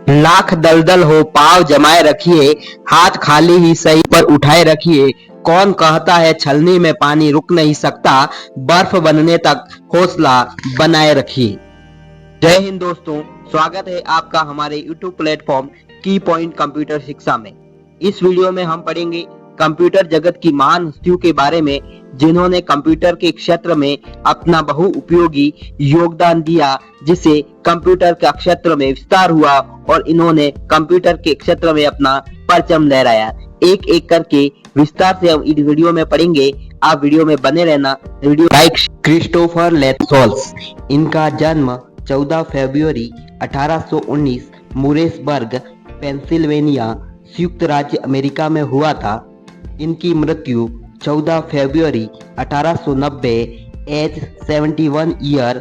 लाख दलदल हो पाँव जमाए रखिए, हाथ खाली ही सही पर उठाए रखिए। कौन कहता है छलनी में पानी रुक नहीं सकता, बर्फ बनने तक हौसला बनाए रखिए। जय हिंद दोस्तों, स्वागत है आपका हमारे YouTube प्लेटफॉर्म की पॉइंट कंप्यूटर शिक्षा में। इस वीडियो में हम पढ़ेंगे कंप्यूटर जगत की महान हस्तियों के बारे में, जिन्होंने कंप्यूटर के क्षेत्र में अपना बहुउपयोगी योगदान दिया, जिससे कंप्यूटर का क्षेत्र में विस्तार हुआ और इन्होंने कंप्यूटर के क्षेत्र में अपना परचम लहराया। एक एक करके विस्तार से हम इस वीडियो में पढ़ेंगे। आप वीडियो में बने रहना। Video like. क्रिस्टोफर लेथसोल्स, इनका जन्म 14 फरवरी 1819 मूरेसबर्ग, पेंसिल्वेनिया, संयुक्त राज्य अमेरिका में हुआ था। इनकी मृत्यु 14 फरवरी 1890 एज 71 ईयर,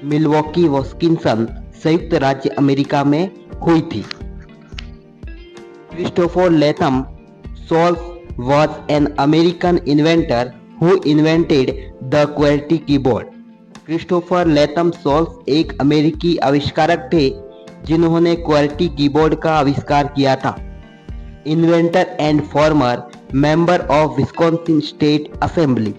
मिल्वॉकी, विस्कॉन्सिन, संयुक्त राज्य अमेरिका में हुई थी। Christopher Latham Sholes was an American inventor who invented the QWERTY keyboard. Christopher Latham Sholes एक अमेरिकी आविष्कारक थे जिन्होंने क्वर्टी कीबोर्ड का आविष्कार किया था। Inventor and former member of Wisconsin state assembly,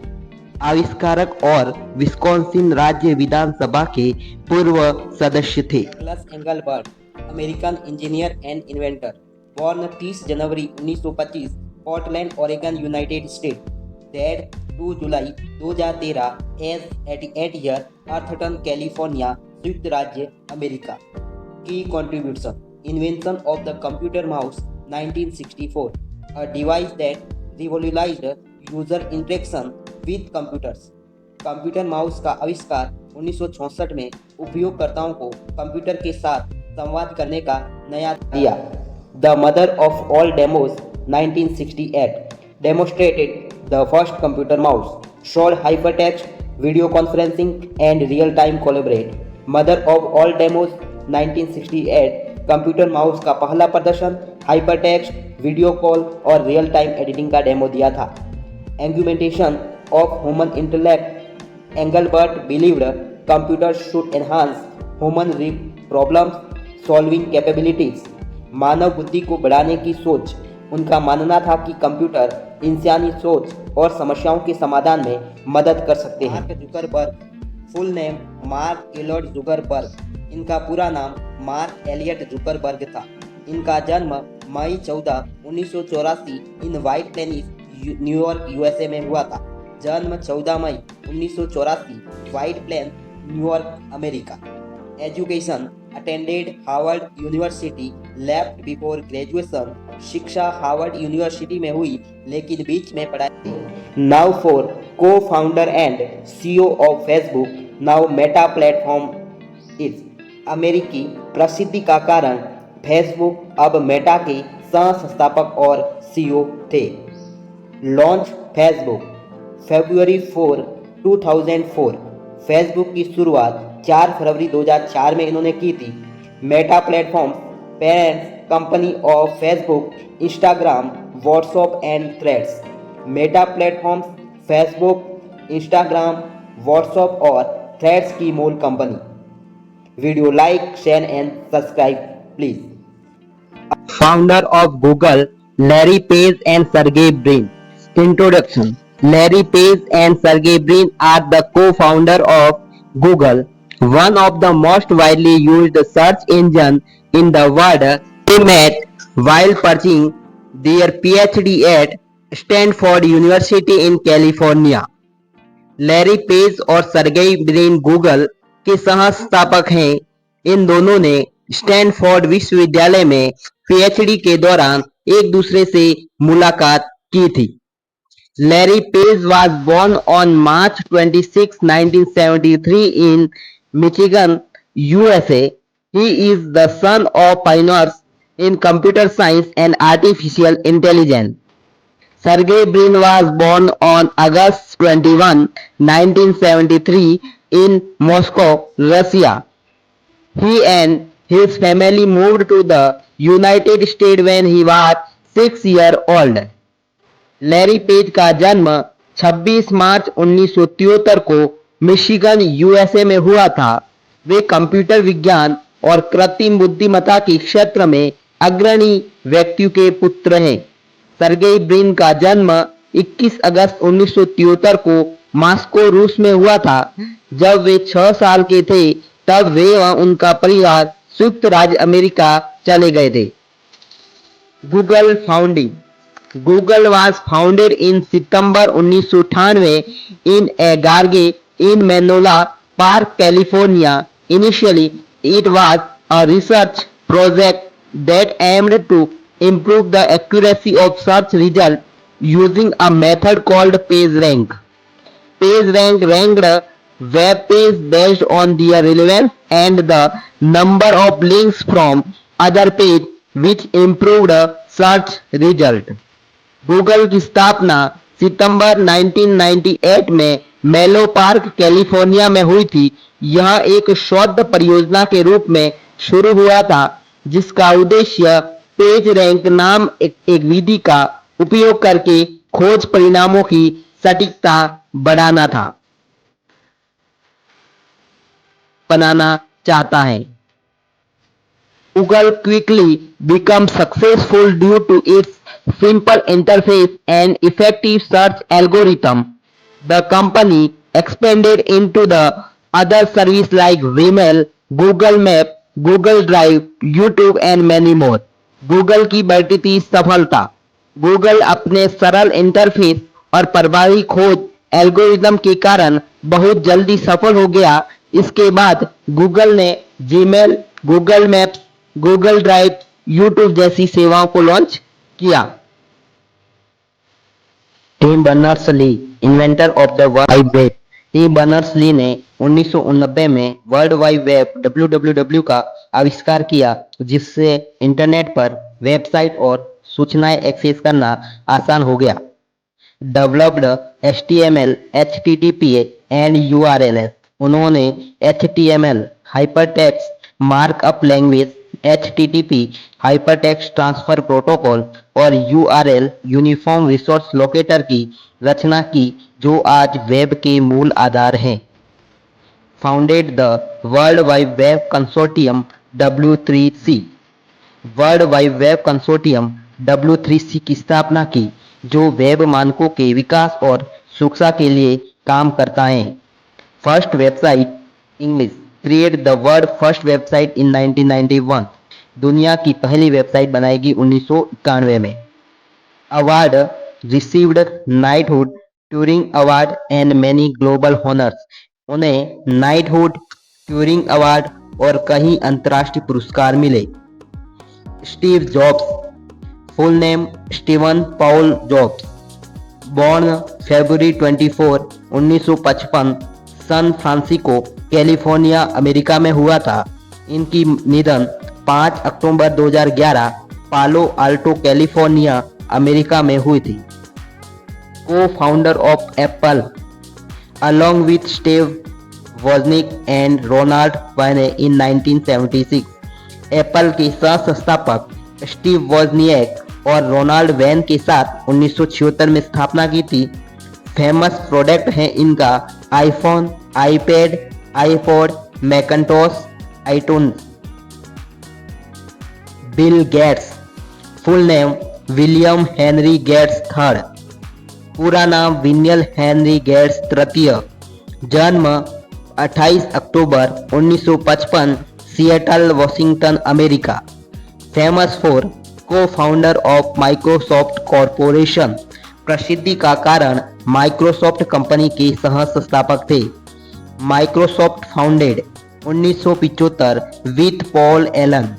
आविष्कारक और विस्कॉन्सिन राज्य विधानसभा के पूर्व सदस्य थे। Douglas Engelbart, American engineer and inventor, born 30 January 1925, Portland, Oregon, United State, dead 2 July 2013, as 88 year, Atherton, California, संयुक्त राज्य अमेरिका। की contribution: invention of the computer mouse 1964, a device that revolutionized user interaction with computers. Computer mouse का आविष्कार 1966 में उपयोगकर्ताओं को computer के साथ संवाद करने का नया दिया। The mother of all demos 1968 demonstrated the first computer mouse, showed hypertext, video conferencing and real-time collaborate. Mother of all demos 1968 computer mouse का पहला प्रदर्शन हाइपरटेक्स्ट, वीडियो कॉल और रियल टाइम एडिटिंग का डेमो दिया था। Augmentation of human intellect, Engelbart believed computers should enhance human problem solving capabilities. मानव बुद्धि को बढ़ाने की सोच। उनका मानना था कि कंप्यूटर इंसानी सोच और समस्याओं के समाधान में मदद कर सकते हैं। Mark Zuckerberg, full name Mark Elliot Zuckerberg, इनका पूरा नाम मार्क एलियट जुकरबर्ग था। इनका जन्म मई 14, 1984 in White Plains, New York, USA में हुआ था। जन्म 14 मई 1984, White Plain, New York, America. Education: attended Harvard university, left before graduation. शिक्षा हार्वर्ड यूनिवर्सिटी में हुई लेकिन बीच में पढ़ाई। Now for co founder and CEO of Facebook, now Meta platform is. अमेरिकी प्रसिद्धि का कारण फेसबुक अब मेटा के सह संस्थापक और सीईओ थे। लॉन्च फेसबुक फरवरी 4, 2004, फेसबुक की शुरुआत 4 फरवरी 2004 में इन्होंने की थी। Meta platform parents company of Facebook, Instagram, WhatsApp and threads. Meta platforms Facebook, Instagram, WhatsApp और थ्रेड्स की मूल company. Video like, share and subscribe please. Founder of Google, Larry Page and Sergey Brin. Introduction: Larry Page and Sergey Brin are the co-founders of Google, one of the most widely used search engines in the world. They met while pursuing their PhD at Stanford University in California. Larry page और Sergey Brin Google के सह-संस्थापक हैं। इन दोनों ने Stanford विश्वविद्यालय में PhD के दौरान एक दूसरे से मुलाकात की थी। Larry page was born on March 26, 1973 in Michigan, USA. He is the son of pioneers in computer science and artificial intelligence. Sergey Brin was born on August 21, 1973 in Moscow, Russia. He and his family moved to the United States when he was 6 years old. Larry page का जन्म 26 मार्च 1973 को Michigan, USA में हुआ था। वे computer विज्ञान और कृत्रिम बुद्धिमत्ता के क्षेत्र में अग्रणी व्यक्तियों के पुत्र हैं। सर्गेई ब्रिन का जन्म 21 अगस्त 1973 को मॉस्को रूस में हुआ था। जब वे 6 साल के थे तब वे व उनका परिवार संयुक्त राज्य अमेरिका चले गए थे। Google founding. Google was founded in September 1998 in a garage in Menlo Park, California. Initially, it was a research project that aimed to improve the accuracy of search results using a method called PageRank. PageRank ranked web pages based on their relevance and the number of links from other pages, which improved search result. Google की स्थापना सितंबर 1998 में मेलो park California में हुई थी। यह एक शोध परियोजना के रूप में शुरू हुआ था जिसका उद्देश्य पेज रैंक नाम एक विधि का उपयोग करके खोज परिणामों की सटीकता बनाना चाहता है। Google quickly became successful due to its simple interface and effective search algorithm. The company expanded into the other services like Gmail, Google Maps, Google Drive, YouTube and many more. Google की बढ़ती थी सफलता। Google अपने सरल interface और प्रभावी खोज algorithm के कारण बहुत जल्दी सफल हो गया। इसके बाद गूगल ने Gmail, Google Maps, Google Drive, YouTube जैसी सेवाओं को लॉन्च किया। Tim Berners Lee, inventor of the World Wide Web. Tim Berners Lee ने 1989 में वर्ल्ड वाइड वेब (WWW) का आविष्कार किया, जिससे इंटरनेट पर वेबसाइट और सूचनाएं एक्सेस करना आसान हो गया। Developed HTML, HTTP and URLs। उन्होंने HTML hypertext markup language, HTTP hypertext transfer protocol और URL यूनिफॉर्म रिसोर्स लोकेटर की रचना की, जो आज वेब के मूल आधार हैं। Founded the World Wide web consortium W3C। World Wide web consortium W3C की स्थापना की, जो वेब मानकों के विकास और सुरक्षा के लिए काम करता है। First website English. Create the world first website in 1991। दुनिया की पहली वेबसाइट बनाएगी 1991 में। Award received knighthood, Turing award and many global honours. उन्हें नाइटहुड, ट्यूरिंग अवार्ड और कई अंतर्राष्ट्रीय पुरस्कार मिले। Steve Jobs. Full name Steven Paul Jobs. Born February 24, 1955 San Francisco, California, America में हुआ था। इनकी निधन 5 अक्टूबर 2011 पालो आल्टो, कैलिफोर्निया, अमेरिका में हुई थी। Co-founder of Apple, along with Steve Wozniak and Ronald Wayne in 1976। Apple के सह-संस्थापक स्टीव वोजनिएक और रोनाल्ड वेन के साथ 1976 में स्थापना की थी। फेमस प्रोडक्ट हैं इनका iPhone, iPad, iPod, Macintosh, iTunes. Bill Gates. Full name William Henry Gates third. पूरा नाम विनियल हेनरी गेट्स तृतीय। जन्म 28 अक्टूबर 1955, Seattle, Washington, America. Famous for co founder of Microsoft Corporation. प्रसिद्धि का कारण माइक्रोसॉफ्ट कंपनी के सह-संस्थापक थे। Microsoft founded 1975 with Paul Allen.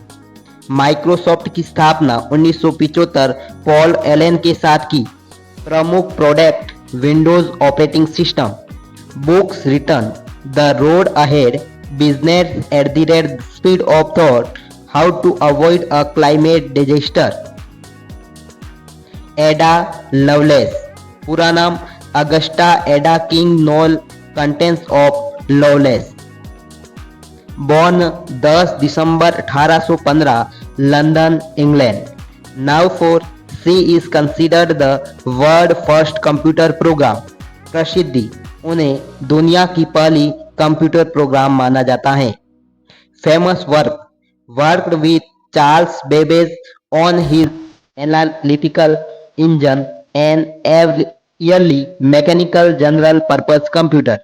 Microsoft की स्थापना 1975 पॉल एलन के साथ की। प्रमुख product Windows operating system. Books return the road ahead, business at the speed of thought, how to avoid a climate disaster. Ada Lovelace. पूरा नाम Augusta Ada King Noel countess of Lovelace. Born 10 दिसंबर 1815 London, England. Now for she is considered the world first computer program. प्रसिद्धि उन्हें दुनिया की पहली computer program माना जाता है। Famous work worked with Charles Babbage on his analytical engine and early mechanical general purpose computer.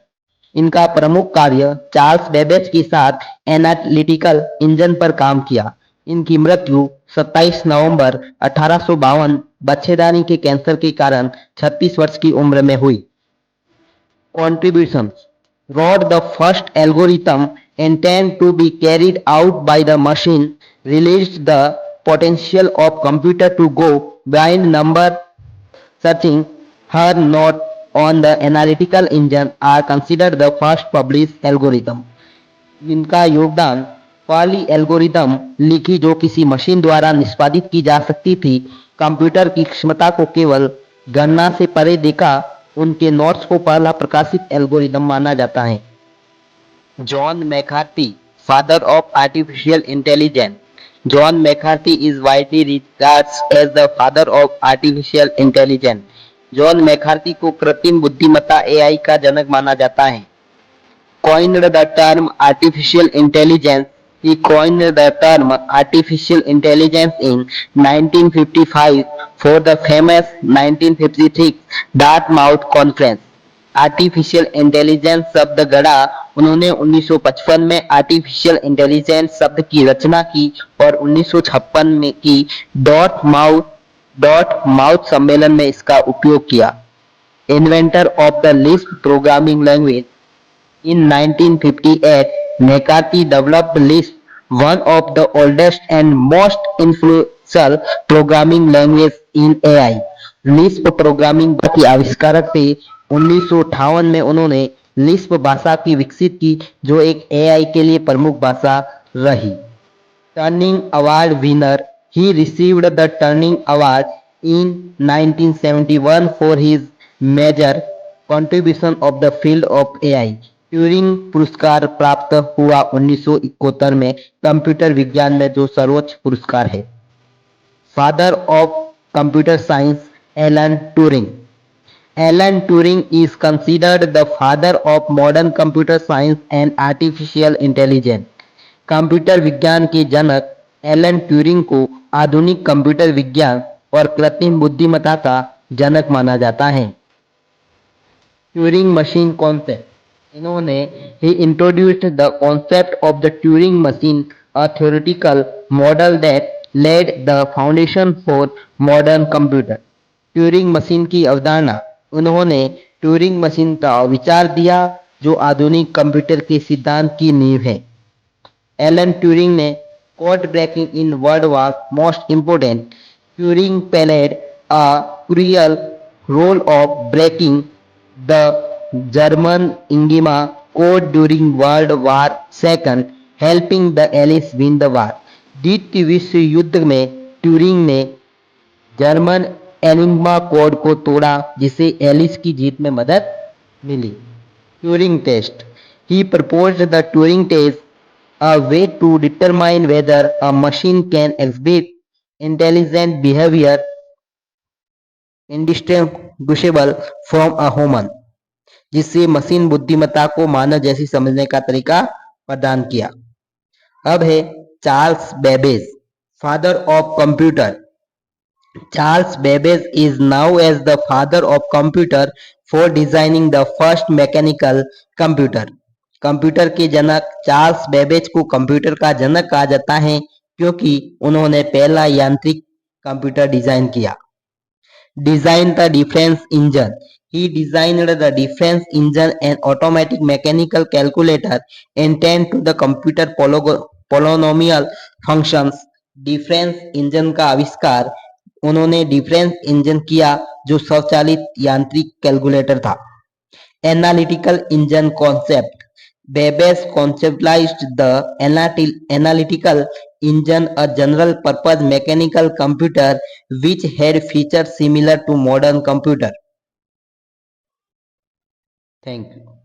इनका प्रमुख कार्य चार्ल्स बेबेज के साथ एनालिटिकल इंजन पर काम किया। इनकी मृत्यु 27 नवंबर 1852 बच्चेदानी के कैंसर के कारण 36 वर्ष की उम्र में हुई। Contributions: wrote the first algorithm intended to be carried out by the machine, released the potential of computer to go beyond number searching. Her note on the analytical engine are considered the first published algorithm. इनका योगदान पहली algorithm लिखी जो किसी machine द्वारा निष्पादित की जा सकती थी, कंप्यूटर की क्षमता को केवल गणना से परे देखा, उनके नोट्स को पहला प्रकाशित एल्गोरिदम माना जाता है। John McCarthy, father of artificial intelligence. John McCarthy is widely regards as the father of artificial intelligence. John McCarthy को कृत्रिम बुद्धिमत्ता एआई का जनक माना जाता है। coined the term artificial intelligence. He coined the term artificial intelligence in 1955 for the famous 1956 Dartmouth Conference. Artificial intelligence शब्द गढ़ा। उन्होंने 1955 में आर्टिफिशियल इंटेलिजेंस शब्द की रचना की और 1956 में की डॉट माउथ सम्मेलन में इसका उपयोग किया। Inventor of the Lisp programming language. In 1958, McCarthy developed Lisp, one of the oldest and most influential programming languages in AI. Lisp programming के आविष्कारक थे। 1958 में उन्होंने लिस्प भाषा की विकसित की जो एक एआई के लिए प्रमुख भाषा रही। Turning award winner. He received the Turing Award in 1971 for his major contribution of the field of AI. Turing पुरस्कार प्राप्त हुआ 1971 में कंप्यूटर विज्ञान में जो सर्वोच्च पुरस्कार है। Father of computer science Alan Turing. Alan Turing is considered the father of modern computer science and artificial intelligence. Computer विज्ञान के जनक एलन ट्यूरिंग को आधुनिक कंप्यूटर विज्ञान और कृत्रिम बुद्धिमत्ता का जनक माना जाता है। Turing machine concept. इन्होंने he introduced the concept of the Turing machine, a theoretical model that laid the foundation for modern computer. Turing machine की अवधारणा। उन्होंने ट्यूरिंग मशीन का विचार दिया जो आधुनिक कंप्यूटर के सिद्धांत की नींव है। एलन ट्यूरिंग ने code breaking in word was most important. Turing played a crucial role of breaking the German Enigma code during World War II, helping the Allies win the war. द्वितीय विश्व युद्ध में ट्यूरिंग ने German enigma code को तोड़ा जिससे Alice की जीत में मदद मिली। Turing test. He proposed the Turing test, a way to determine whether a machine can exhibit intelligent behavior indistinguishable from a human, जिससे मशीन बुद्धिमत्ता को मानव जैसी समझने का तरीका प्रदान किया। अब है Charles Babbage, father of computer. Charles Babbage is now as the father of computer for designing the first mechanical computer. Computer के जनक चार्ल्स बेबेज को कंप्यूटर का जनक कहा जाता है क्योंकि उन्होंने पहला यांत्रिक कंप्यूटर डिजाइन किया। Designed the difference engine. He designed the difference engine, an automatic mechanical calculator intended to the computer polynomial functions. Difference engine का आविष्कार उन्होंने डिफरेंस इंजन किया जो स्वचालित यांत्रिक कैलकुलेटर था। Analytical engine concept. Babbage conceptualized the analytical engine, a general-purpose mechanical computer which had features similar to modern computer. Thank you.